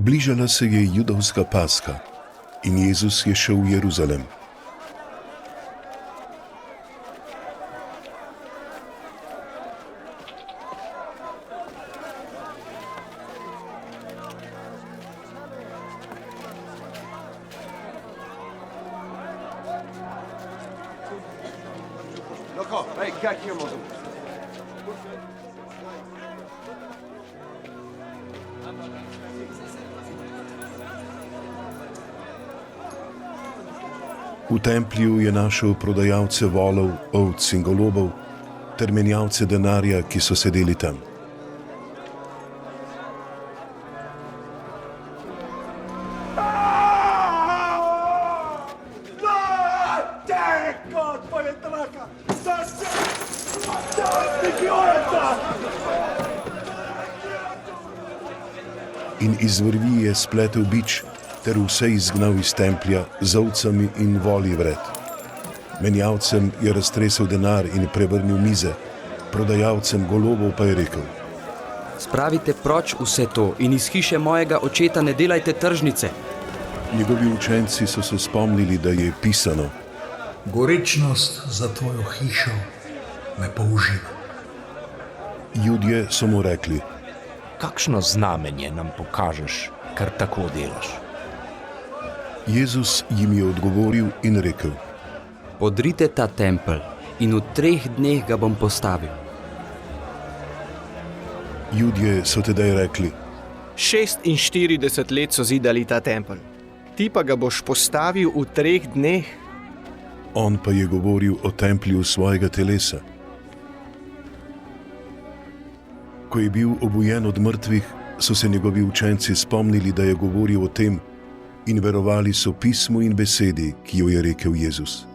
Bližala se je judovska Paska in Jezus je šel v Jeruzalem. V templju je našel prodajalce volov, ovc in golobov ter menjalce denarja, ki so sedeli tam. In iz vrvi je spletel bič ter vse izgnal iz templja z ovcami in voli vred. Menjalcem je raztresel denar in prevrnil mize, prodajalcem golobov pa je rekel: Spravite proč vse to in iz hiše mojega očeta ne delajte tržnice. Njegovi učenci so se spomnili, da je pisano: Gorečnost za tvojo hišo me použiva. Judje so mu rekli: Kakšno znamenje nam pokažeš, kar tako delaš? Jezus jim je odgovoril in rekel: Podrite ta tempelj in v 3 dneh ga bom postavil. Judje so tedaj rekli: 46 let so zidali ta tempelj, ti pa ga boš postavil v 3 dneh? On pa je govoril o templju svojega telesa. Ko je bil obujen od mrtvih, so se njegovi učenci spomnili, da je govoril o tem, in verovali so pismu in besedi, ki jo je rekel Jezus.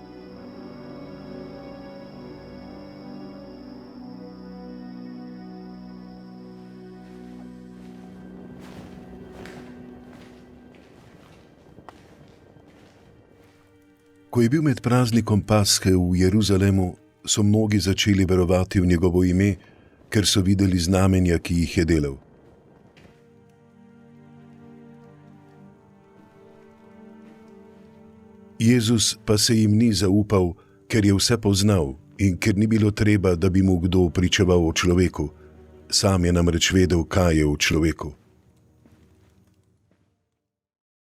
Ko je bil med praznikom Paske v Jeruzalemu, so mnogi začeli verovati v njegovo ime, ker so videli znamenja, ki jih je delal. Jezus pa se jim ni zaupal, ker je vse poznal in ker ni bilo treba, da bi mu kdo pričeval o človeku. Sam je namreč vedel, kaj je v človeku.